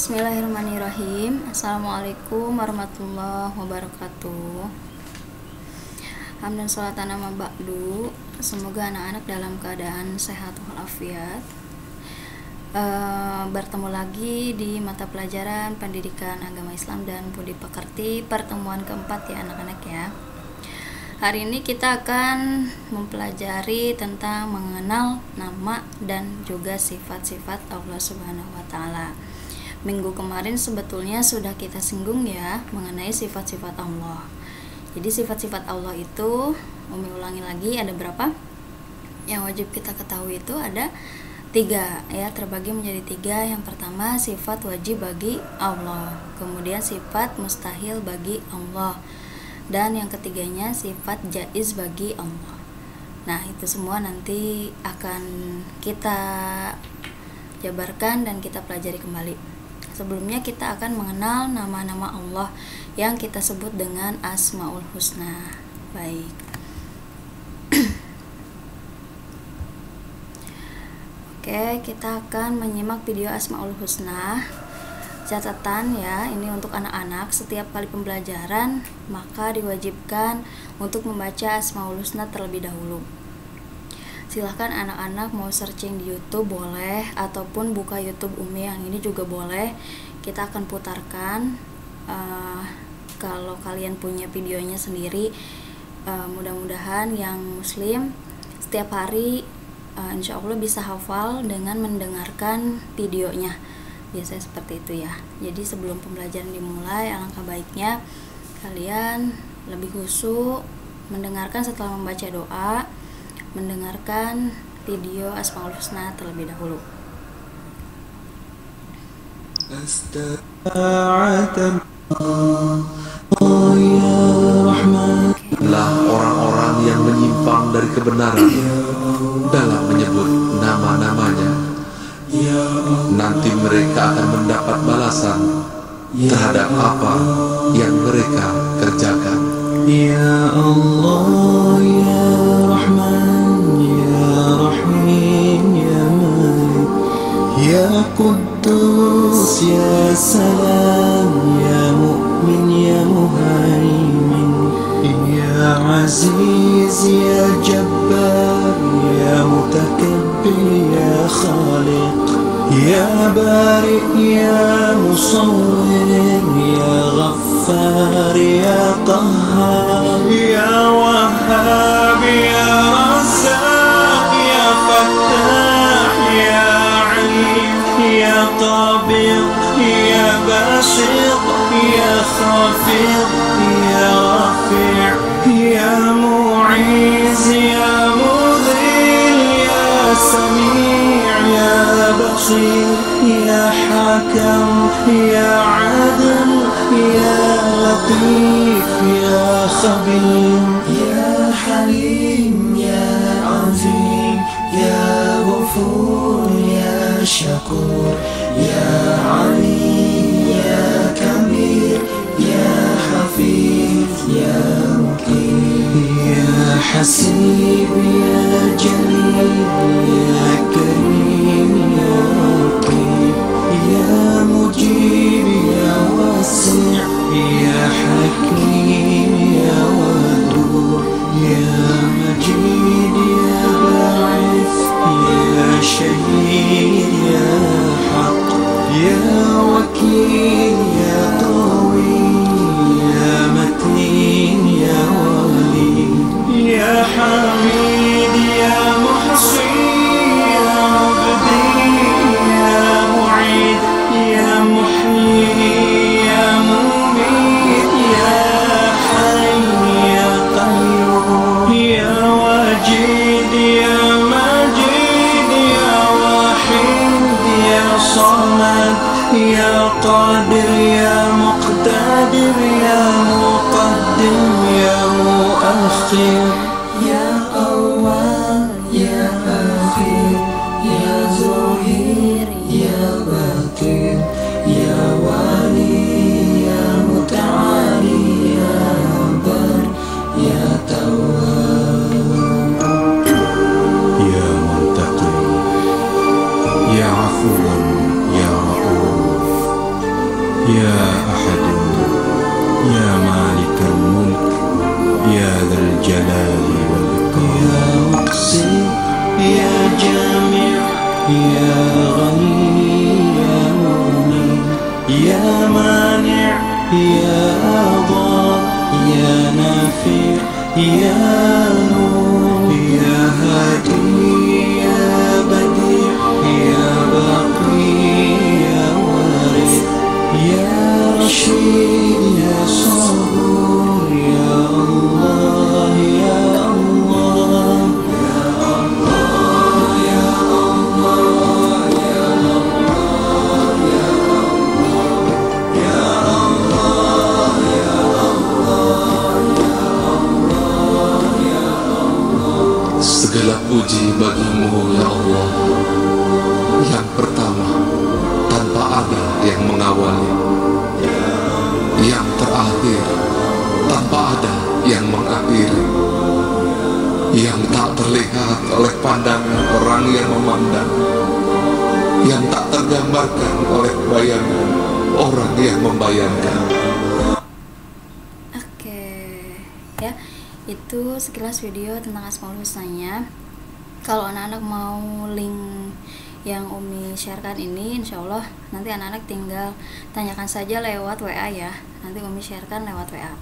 Bismillahirrahmanirrahim. Assalamualaikum warahmatullahi wabarakatuh. Hamdan sholatan amma ba'du. Semoga anak-anak dalam keadaan sehat walafiat. Bertemu lagi di mata pelajaran Pendidikan Agama Islam dan Budi Pekerti, pertemuan keempat ya anak-anak ya. Hari ini kita akan mempelajari tentang mengenal nama dan juga sifat-sifat Allah Subhanahu wa taala. Minggu kemarin sebetulnya sudah kita singgung ya mengenai sifat-sifat Allah. Jadi sifat-sifat Allah itu, Umi ulangi lagi, ada berapa? Yang wajib kita ketahui itu ada 3 ya, terbagi menjadi 3. Yang pertama sifat wajib bagi Allah, kemudian sifat mustahil bagi Allah, dan yang ketiganya sifat jaiz bagi Allah. Nah itu semua nanti akan kita jabarkan dan kita pelajari kembali. Sebelumnya kita akan mengenal nama-nama Allah yang kita sebut dengan Asmaul Husna. Baik. Oke, kita akan menyimak video Asmaul Husna. Catatan ya, ini untuk anak-anak, setiap kali pembelajaran maka diwajibkan untuk membaca Asmaul Husna terlebih dahulu. Silahkan anak-anak mau searching di YouTube boleh, ataupun buka YouTube Umi yang ini juga boleh. Kita akan putarkan. Kalau kalian punya videonya sendiri, mudah-mudahan yang muslim setiap hari insya Allah bisa hafal dengan mendengarkan videonya. Biasanya seperti itu ya. Jadi sebelum pembelajaran dimulai, alangkah baiknya kalian lebih khusyuk mendengarkan setelah membaca doa, mendengarkan video Asmaul Husna terlebih dahulu. Lah orang-orang yang menyimpang dari kebenaran dalam menyebut nama-namanya, nanti mereka akan mendapat balasan terhadap apa yang mereka kerjakan. Ya Allah, Ya Rahman, Ya Rahim, Ya Malik, Ya Quddus, Ya Salam, Ya Mu'min, Ya Muhaimin, Ya Aziz, Ya Jabbar, Ya Mutakabbir, Ya Khaliq, Ya Bari, Ya Musawwir, Ya Ghaffar, Ya Qahhar, Ya Wahhab, Ya Razzaq, Ya Fattah, Ya Alim, Ya Qabid, Ya Basit, Ya Khafid, Ya Rafi', Ya Mu'iz, Ya Mudhil, Ya Sami', Ya Basir, Ya Hakam, Ya Adil, Ya Latif, Ya Khabir, Ya Halim, Ya Azim, Ya Ghafur, Ya Shakur, Ya Ali, Ya Kabir, Ya Hafiz, Ya Muqim, Ya Hasib, Ya Jalil, Ya Karim, Ya Raqib, Ya Mujib, Ya Wasi', Ya Hakim, Ya Wadud, Ya Majid, Ya Ba'ith, Ya Shahid, Ya Haq, Ya Wakil, Ya Qawi, Ya Matin, Ya Wali, Ya Hamid, Ya Muhsi, Ya Mubdi, Ya Mu'id, Ya Muhyi, Ya Mumit, Ya Hayy, Ya Qayyum, Ya Wajid, Ya Majid, Ya Wahid, Ya Samad, Ya Qadir, Ya Muqtadir, Ya Muqaddim, Ya Muakhir, Ya Awwal, Ya Akhir, Ya Zuhir, Ya Batin, Ya Wali, Ya Muta'ali, Ya Bar, Ya Tawwab, Ya Muntaqim, Ya Afuwan, Ya Ra'uf, يا أحد يا مالك الملك يا ذا الجلال والإكرام يا مقسم يا جامع يا غني يا مغني يا مانع يا ضار يا نافع يا نور يا هادي يا بديع يا باقي يا وارث يا رشيد يا صبور يا الله يا الله يا الله يا الله يا الله يا الله يا الله يا الله يا الله. Segala puji bagimu ya Allah, yang pertama tanpa ada yang mengawali, yang terakhir tanpa ada yang mengakhiri, yang tak terlihat oleh pandangan orang yang memandang, yang tak tergambarkan oleh bayangan orang yang membayangkan. Oke, ya, itu sekilas video tentang Asmaul Husnanya. Kalau anak-anak mau link yang Umi sharekan ini, insya Allah nanti anak-anak tinggal tanyakan saja lewat WA ya. Nanti Umi sharekan lewat WA.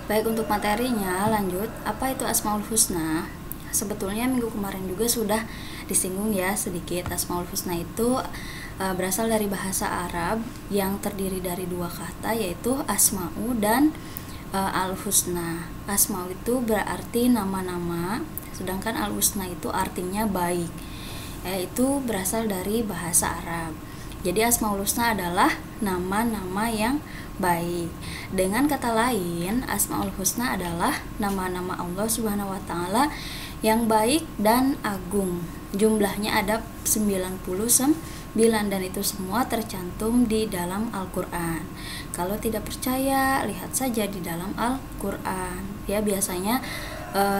Baik, untuk materinya lanjut, apa itu Asmaul Husna? Sebetulnya minggu kemarin juga sudah disinggung ya sedikit. Asmaul Husna itu berasal dari bahasa Arab yang terdiri dari dua kata, yaitu Asma'u dan Al-Husna. Asma'u itu berarti nama-nama, sedangkan Al-Husna itu artinya baik. Itu berasal dari bahasa Arab. Jadi Asmaul Husna adalah nama-nama yang baik. Dengan kata lain, Asmaul Husna adalah nama-nama Allah Subhanahu wa taala yang baik dan agung. Jumlahnya ada 99 dan itu semua tercantum di dalam Al-Qur'an. Kalau tidak percaya, lihat saja di dalam Al-Qur'an. Ya, biasanya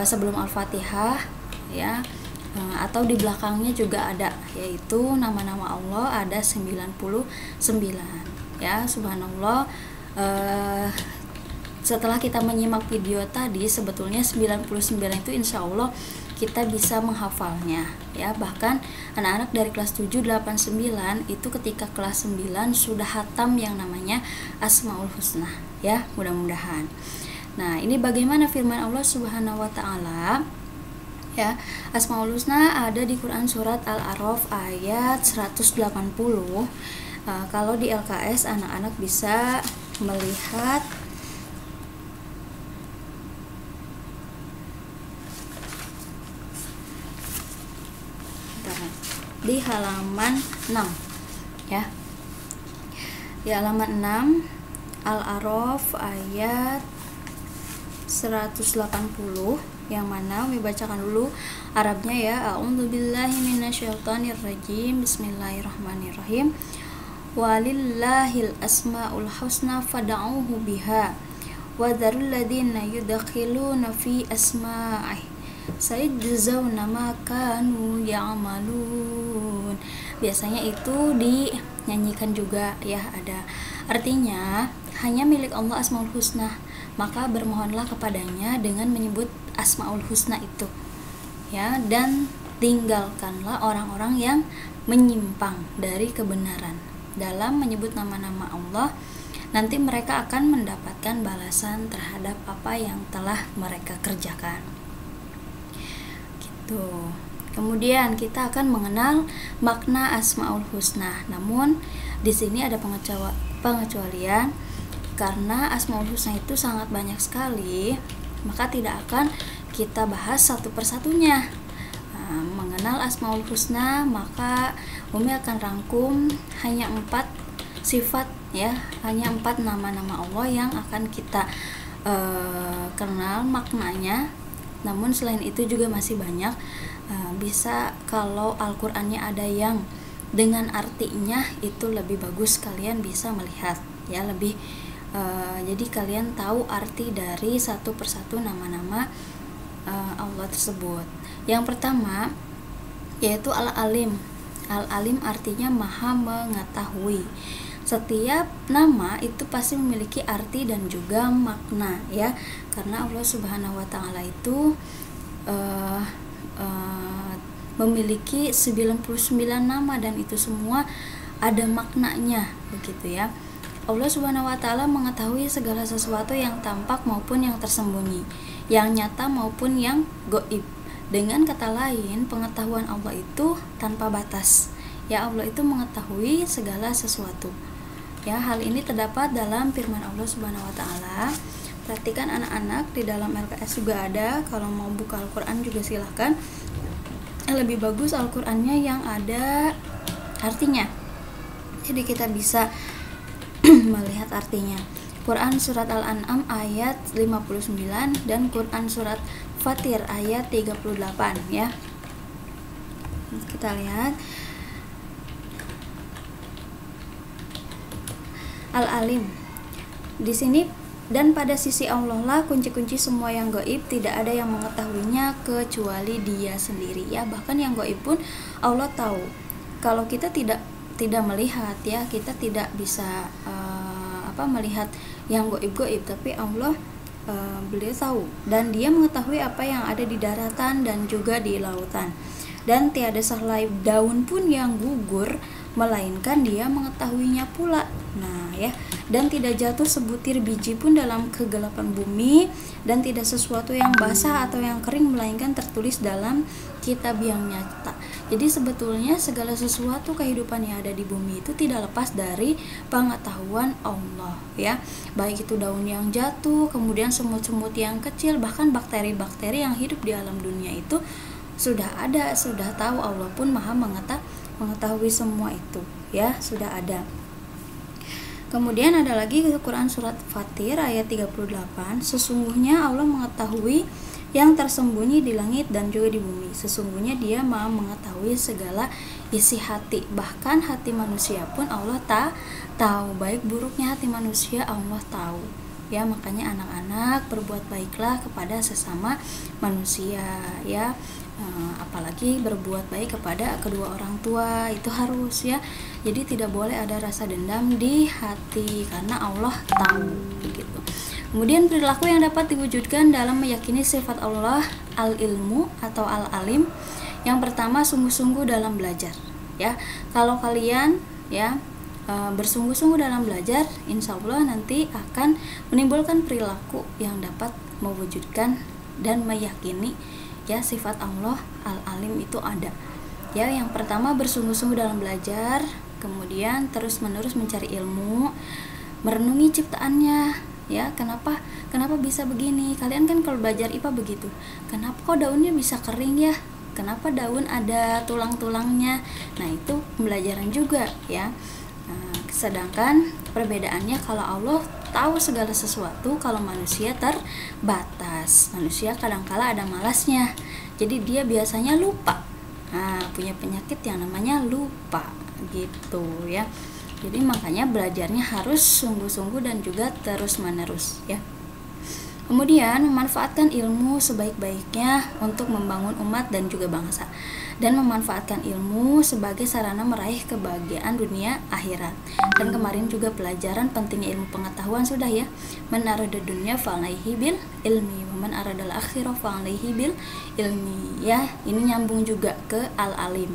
sebelum Al-Fatihah ya, atau di belakangnya juga ada, yaitu nama-nama Allah ada 99 ya. Subhanallah, setelah kita menyimak video tadi, sebetulnya 99 itu insya Allah kita bisa menghafalnya ya. Bahkan anak-anak dari kelas 7, 8, 9 itu ketika kelas 9 sudah hatam yang namanya Asmaul Husna ya, mudah-mudahan. Nah, ini bagaimana firman Allah Subhanahu wa taala ya. Asmaul Husna ada di Quran surat Al-A'raf ayat 180. Kalau di LKS anak-anak bisa melihat di halaman 6 ya. Di halaman 6 Al-A'raf ayat 180, yang mana Umi bacakan dulu Arabnya ya. A'udzubillahi minasyaitonirrajim. Bismillahirrahmanirrahim. Walillahil asmaul husna fad'uhu biha wa dzarul ladzina yudkhiluna fi asma'ih sayajzauna ma kanu ya'malun. Biasanya itu dinyanyikan juga ya, ada artinya hanya milik Allah Asmaul Husna, maka bermohonlah kepadanya dengan menyebut Asmaul Husna itu ya, dan tinggalkanlah orang-orang yang menyimpang dari kebenaran dalam menyebut nama-nama Allah. Nanti mereka akan mendapatkan balasan terhadap apa yang telah mereka kerjakan gitu. Kemudian kita akan mengenal makna Asmaul Husna. Namun di sini ada pengecualian, karena Asmaul Husna itu sangat banyak sekali, maka tidak akan kita bahas satu persatunya. Mengenal Asmaul Husna, maka Umi akan rangkum hanya 4 sifat ya, hanya 4 nama-nama Allah yang akan kita kenal maknanya. Namun selain itu juga masih banyak, bisa kalau Al-Qur'annya ada yang dengan artinya itu lebih bagus, kalian bisa melihat ya, lebih jadi kalian tahu arti dari satu persatu nama-nama Allah tersebut. Yang pertama yaitu Al-Alim. Al-Alim artinya maha mengetahui. setiap nama itu pasti memiliki arti dan juga makna ya, karena Allah Subhanahu wa taala itu memiliki 99 nama dan itu semua ada maknanya begitu ya. Allah Subhanahu wa taala mengetahui segala sesuatu yang tampak maupun yang tersembunyi, yang nyata maupun yang gaib. Dengan kata lain, pengetahuan Allah itu tanpa batas. Ya, Allah itu mengetahui segala sesuatu. Ya, hal ini terdapat dalam firman Allah Subhanahu wa taala. Perhatikan anak-anak, di dalam LKS juga ada. Kalau mau buka Al-Qur'an juga silahkan. Lebih bagus Al-Qur'annya yang ada artinya. Jadi kita bisa melihat artinya. Quran surat Al-An'am ayat 59 dan Quran surat Fatir ayat 38 ya. Kita lihat. Al-Alim. Di sini, dan pada sisi Allah lah kunci-kunci semua yang gaib, tidak ada yang mengetahuinya kecuali Dia sendiri ya. Bahkan yang gaib pun Allah tahu. Kalau kita tidak melihat ya, kita tidak bisa melihat yang gaib-gaib, tapi Allah beliau tahu, dan Dia mengetahui apa yang ada di daratan dan juga di lautan. Dan tiada sehelai daun pun yang gugur melainkan Dia mengetahuinya pula. Nah ya, dan tidak jatuh sebutir biji pun dalam kegelapan bumi, dan tidak sesuatu yang basah atau yang kering melainkan tertulis dalam kitab yang nyata. Jadi sebetulnya segala sesuatu kehidupan yang ada di bumi itu tidak lepas dari pengetahuan Allah ya. Baik itu daun yang jatuh, kemudian semut-semut yang kecil, bahkan bakteri-bakteri yang hidup di alam dunia itu sudah ada, sudah tahu. Allah pun Maha mengetahui semua itu ya, sudah ada. Kemudian ada lagi Quran surat Fatir ayat 38, sesungguhnya Allah mengetahui yang tersembunyi di langit dan juga di bumi. Sesungguhnya Dia Maha mengetahui segala isi hati, bahkan hati manusia pun Allah tahu. Baik buruknya hati manusia Allah tahu. Ya, makanya anak-anak berbuat baiklah kepada sesama manusia ya. Apalagi berbuat baik kepada kedua orang tua itu harus ya. Jadi tidak boleh ada rasa dendam di hati karena Allah tahu begitu. Kemudian perilaku yang dapat diwujudkan dalam meyakini sifat Allah al-ilmu atau al-alim. Yang pertama, sungguh-sungguh dalam belajar ya. Kalau kalian ya bersungguh-sungguh dalam belajar, insya Allah nanti akan menimbulkan perilaku yang dapat mewujudkan dan meyakini ya sifat Allah al-alim itu ada ya. Yang pertama, bersungguh-sungguh dalam belajar, kemudian terus-menerus mencari ilmu, merenungi ciptaannya ya. Kenapa bisa begini? Kalian kan kalau belajar IPA begitu, kenapa kok daunnya bisa kering ya, kenapa daun ada tulang-tulangnya. Nah itu pembelajaran juga ya. Sedangkan perbedaannya, kalau Allah tahu segala sesuatu, kalau manusia terbatas. Manusia kadangkala ada malasnya, jadi dia biasanya lupa. Punya penyakit yang namanya lupa gitu ya. Jadi makanya belajarnya harus sungguh-sungguh dan juga terus-menerus ya. Kemudian memanfaatkan ilmu sebaik-baiknya untuk membangun umat dan juga bangsa, dan memanfaatkan ilmu sebagai sarana meraih kebahagiaan dunia akhirat. Dan kemarin juga pelajaran pentingnya ilmu pengetahuan sudah ya. Man arada dunya fa'alaihi bil ilmi wa man aradal akhirah fa'alaihi bil ilmi ya. Ini nyambung juga ke al-alim.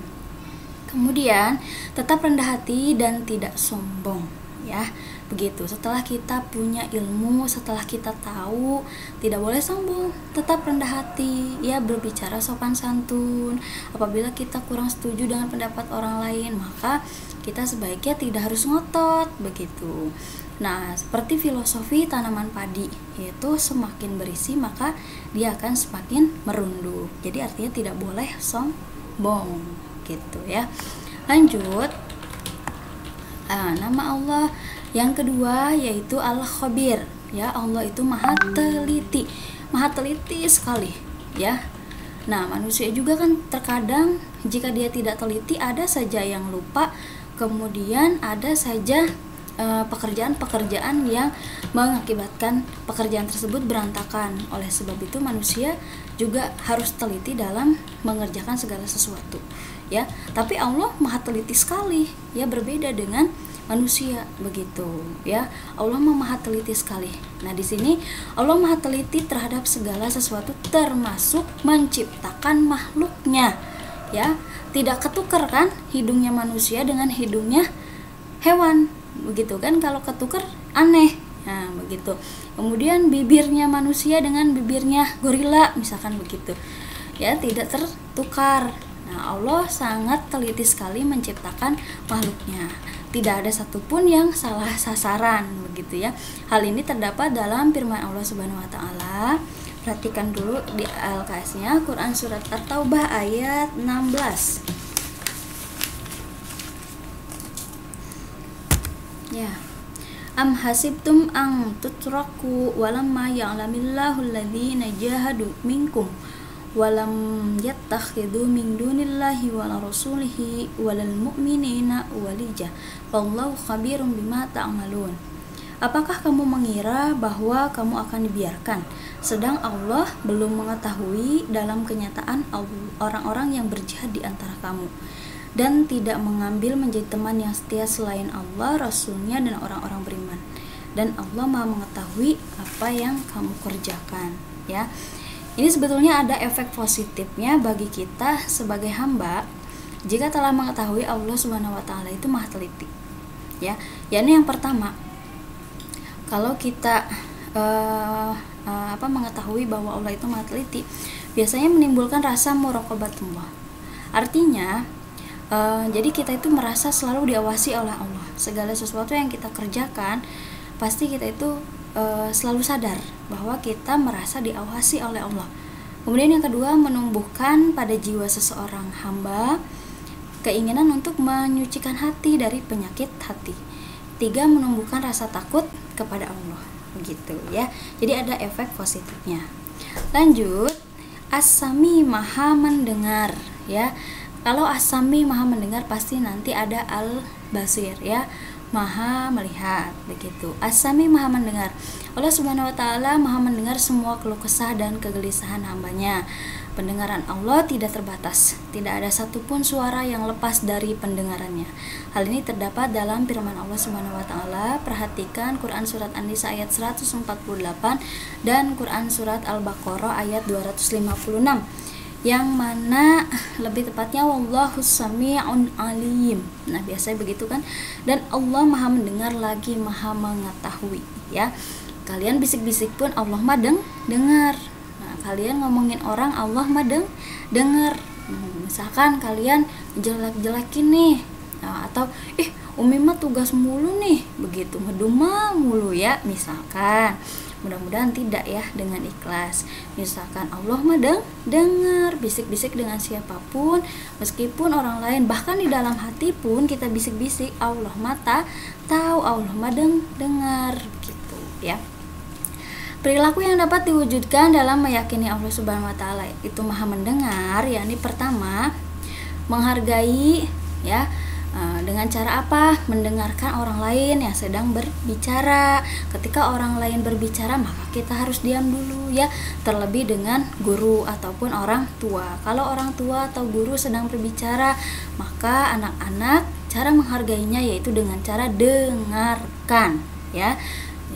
Kemudian tetap rendah hati dan tidak sombong ya. Begitu, setelah kita punya ilmu, setelah kita tahu, tidak boleh sombong, tetap rendah hati ya, berbicara sopan santun. Apabila kita kurang setuju dengan pendapat orang lain, maka kita sebaiknya tidak harus ngotot begitu. Nah, seperti filosofi tanaman padi, yaitu semakin berisi maka dia akan semakin merunduk. Jadi artinya tidak boleh sombong gitu ya. Lanjut, nama Allah yang kedua yaitu Al-Khabir ya. Allah itu maha teliti sekali ya. Nah, manusia juga kan terkadang jika dia tidak teliti, ada saja yang lupa, kemudian ada saja pekerjaan-pekerjaan yang mengakibatkan pekerjaan tersebut berantakan. Oleh sebab itu manusia juga harus teliti dalam mengerjakan segala sesuatu ya. Tapi Allah maha teliti sekali ya, berbeda dengan manusia, begitu ya. Allah maha teliti sekali. Nah, di sini Allah maha teliti terhadap segala sesuatu termasuk menciptakan makhluknya ya. Tidak ketukar kan hidungnya manusia dengan hidungnya hewan, begitu kan? Kalau ketukar aneh. Nah, begitu. Kemudian bibirnya manusia dengan bibirnya gorila, misalkan begitu. Ya, tidak tertukar. Nah, Allah sangat teliti sekali menciptakan makhluknya. Tidak ada satupun yang salah sasaran, begitu ya. Hal ini terdapat dalam firman Allah Subhanahu wa taala. Perhatikan dulu di Al-Qasasnya, Quran surat At-Taubah ayat 16. Ya. Am hasibtum ang tutraku walamma ya'lamillahu alladhina jahadu minkum walam yattakhidhu min dunillahi wala rasulihi walal mu'minina walija wallahu khabirum bima ta'malun. Apakah kamu mengira bahwa kamu akan dibiarkan sedang Allah belum mengetahui dalam kenyataan orang-orang yang berjihad di antara kamu dan tidak mengambil menjadi teman yang setia selain Allah, Rasulnya, dan orang-orang beriman. Dan Allah maha mengetahui apa yang kamu kerjakan ya. Ini sebetulnya ada efek positifnya bagi kita sebagai hamba jika telah mengetahui Allah Subhanahu wa taala itu maha teliti. Ya, yakni yang pertama, kalau kita mengetahui bahwa Allah itu maha teliti, biasanya menimbulkan rasa muraqabatullah. Artinya, jadi kita itu merasa selalu diawasi oleh Allah. Segala sesuatu yang kita kerjakan, pasti kita itu selalu sadar bahwa kita merasa diawasi oleh Allah. Kemudian yang kedua, menumbuhkan pada jiwa seseorang hamba keinginan untuk menyucikan hati dari penyakit hati. 3, menumbuhkan rasa takut kepada Allah, begitu ya. Jadi ada efek positifnya. Lanjut, As-Sami maha mendengar ya. Kalau As-Sami maha mendengar, pasti nanti ada Al-Basir ya, maha melihat, begitu. As-Sami maha mendengar. Allah Subhanahu wa taala maha mendengar semua keluh kesah dan kegelisahan hambanya. Pendengaran Allah tidak terbatas, tidak ada satupun suara yang lepas dari pendengarannya. Hal ini terdapat dalam firman Allah Subhanahu wa taala. Perhatikan Quran surat An-Nisa ayat 148 dan Quran surat Al-Baqarah ayat 256. Yang mana lebih tepatnya wallahu sami'un alim. Nah, biasanya begitu kan? Dan Allah maha mendengar lagi maha mengetahui ya. Kalian bisik-bisik pun Allah mah dengar. Nah, kalian ngomongin orang Allah mah dengar. Misalkan kalian jelek-jelekin nih. Nah, atau Umi mah tugas mulu nih, begitu, ngedumel mulu ya, misalkan. Mudah-mudahan tidak ya, dengan ikhlas. Misalkan Allah mah dengar bisik-bisik dengan siapapun, meskipun orang lain, bahkan di dalam hati pun kita bisik-bisik, Allah mah tahu, Allah mah dengar, gitu ya. Perilaku yang dapat diwujudkan dalam meyakini Allah Subhanahu wa taala itu maha mendengar, yakni pertama, menghargai ya. Dengan cara apa? Mendengarkan orang lain yang sedang berbicara. Ketika orang lain berbicara, maka kita harus diam dulu ya. Terlebih dengan guru ataupun orang tua. Kalau orang tua atau guru sedang berbicara, maka anak-anak cara menghargainya yaitu dengan cara dengarkan ya.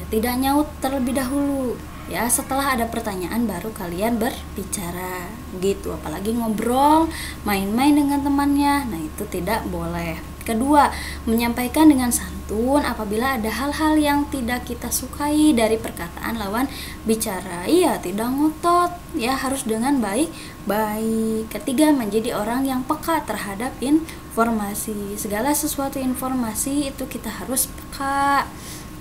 Tidak nyaut terlebih dahulu ya. Setelah ada pertanyaan baru kalian berbicara gitu. Apalagi ngobrol, main-main dengan temannya, nah itu tidak boleh. Kedua, menyampaikan dengan santun apabila ada hal-hal yang tidak kita sukai dari perkataan lawan bicara. Iya, tidak ngotot ya, harus dengan baik-baik. Ketiga, menjadi orang yang peka terhadap informasi. Segala sesuatu informasi itu kita harus peka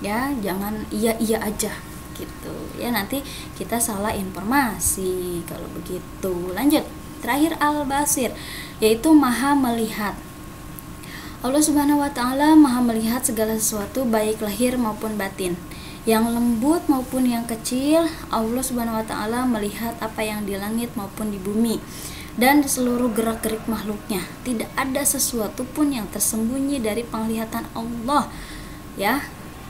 ya, jangan iya aja gitu ya, nanti kita salah informasi kalau begitu. Lanjut, terakhir Al-Basir, yaitu maha melihat. Allah Subhanahu wa taala maha melihat segala sesuatu baik lahir maupun batin, yang lembut maupun yang kecil. Allah Subhanahu wa taala melihat apa yang di langit maupun di bumi dan seluruh gerak-gerik makhluknya. Tidak ada sesuatu pun yang tersembunyi dari penglihatan Allah ya.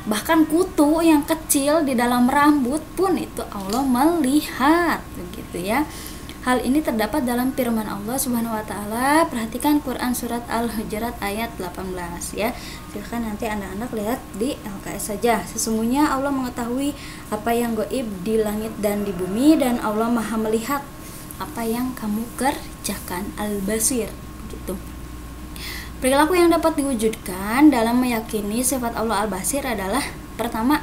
Bahkan kutu yang kecil di dalam rambut pun itu Allah melihat, begitu ya. Hal ini terdapat dalam firman Allah Subhanahu wa taala. Perhatikan Quran surat Al-Hujurat ayat 18 ya. Silahkan nanti anak-anak lihat di LKS saja. Sesungguhnya Allah mengetahui apa yang gaib di langit dan di bumi, dan Allah Maha melihat apa yang kamu kerjakan. Al-Basir gitu. Perilaku yang dapat diwujudkan dalam meyakini sifat Allah Al-Basir adalah: pertama,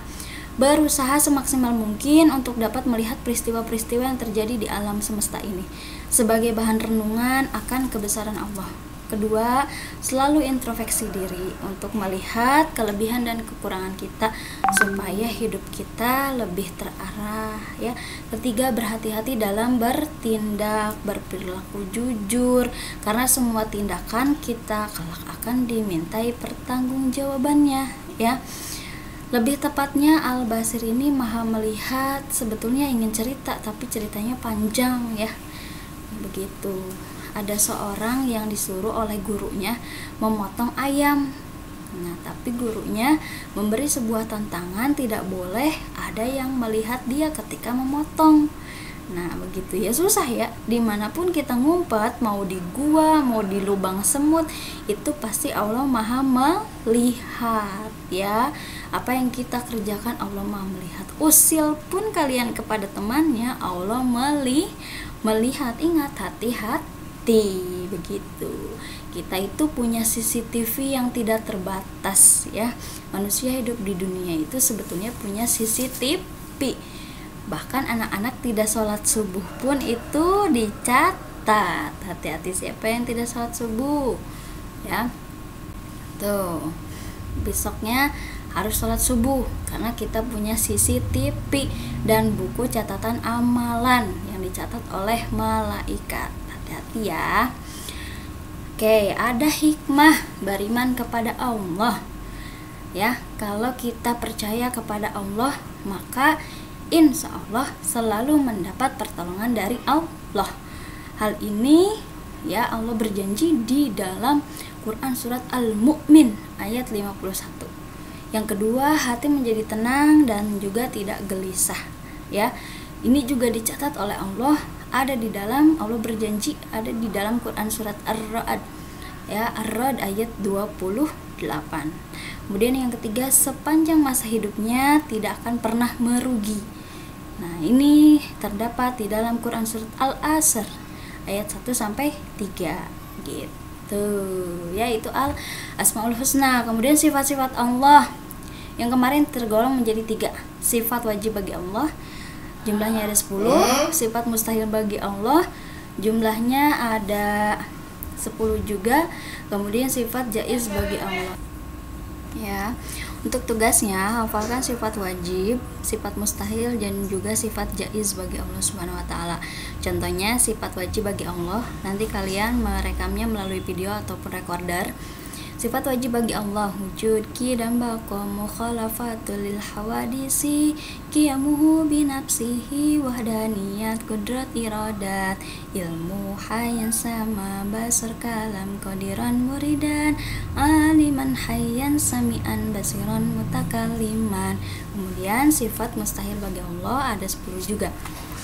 berusaha semaksimal mungkin untuk dapat melihat peristiwa-peristiwa yang terjadi di alam semesta ini sebagai bahan renungan akan kebesaran Allah. Kedua, selalu introspeksi diri untuk melihat kelebihan dan kekurangan kita supaya hidup kita lebih terarah ya. Ketiga, berhati-hati dalam bertindak, berperilaku jujur, karena semua tindakan kita kelak akan dimintai pertanggungjawabannya ya. Lebih tepatnya Al-Basir ini Maha melihat, sebetulnya ingin cerita tapi ceritanya panjang ya. Begitu. Ada seorang yang disuruh oleh gurunya memotong ayam. Nah, tapi gurunya memberi sebuah tantangan, tidak boleh ada yang melihat dia ketika memotong. Nah, begitu ya, susah ya. Dimanapun kita ngumpet, mau di gua, mau di lubang semut, itu pasti Allah Maha melihat ya. Apa yang kita kerjakan Allah Maha melihat. Usil pun kalian kepada temannya, Allah melihat. Ingat, hati-hati begitu. Kita itu punya CCTV yang tidak terbatas ya. Manusia hidup di dunia itu sebetulnya punya CCTV. Bahkan anak-anak tidak sholat subuh pun itu dicatat. Hati-hati siapa yang tidak sholat subuh ya. Tuh, besoknya harus sholat subuh karena kita punya CCTV dan buku catatan amalan yang dicatat oleh malaikat. Hati-hati ya. Oke, ada hikmah beriman kepada Allah ya. Kalau kita percaya kepada Allah, maka insya Allah selalu mendapat pertolongan dari Allah. Hal ini ya Allah berjanji di dalam Quran surat Al-Mu'min ayat 51. Yang kedua, hati menjadi tenang dan juga tidak gelisah ya. Ini juga dicatat oleh Allah, ada di dalam, Allah berjanji ada di dalam Quran surat Ar-Ra'd ya, Ar-Ra'd ayat 28. Kemudian yang ketiga, sepanjang masa hidupnya tidak akan pernah merugi. Nah, ini terdapat di dalam Quran surat Al-Asr ayat 1 sampai 3 gitu. Ya, itu Asmaul Husna. Kemudian sifat-sifat Allah yang kemarin tergolong menjadi 3. Sifat wajib bagi Allah, jumlahnya ada 10. Sifat mustahil bagi Allah, jumlahnya ada 10 juga. Kemudian sifat jaiz bagi Allah. Ya, untuk tugasnya hafalkan sifat wajib, sifat mustahil, dan juga sifat jaiz bagi Allah Subhanahu wa taala. Contohnya sifat wajib bagi Allah, nanti kalian merekamnya melalui video ataupun recorder. Sifat wajib bagi Allah, wujud, qidam, baqa, mukhalafatul lil hawadisi, qiyamuhu binafsihi, wahdaniyat, qudrat, iradat, ilmu, hayyan, sama, basar, kalam, qadiran, muridan, aliman, hayyan, sami'an, basiran, mutakalliman. Kemudian sifat mustahil bagi Allah ada 10 juga.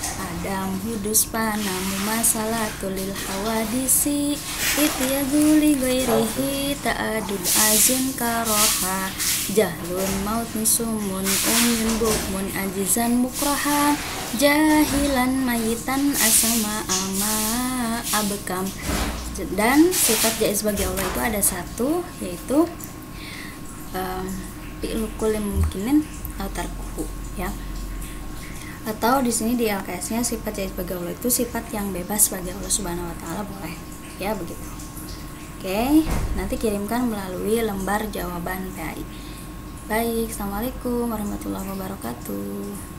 Adam, hudus, panamu, masalatul lil hawadisi, ityaduli ghairihi, ta'adul azun karoha, jahlun maut sumun, bukmun ajizan mukrahan, jahilan mayitan asama ama abekam. Dan sifat jaiz bagi Allah itu ada 1, yaitu fi'lu kulli mumkinin atau tarkuhu ya. Atau di sini di LKS-nya sifat jaiz bagi Allah itu sifat yang bebas bagi Allah Subhanahu wa taala, boleh ya begitu. Oke, nanti kirimkan melalui lembar jawaban PAI. Baik, assalamualaikum warahmatullahi wabarakatuh.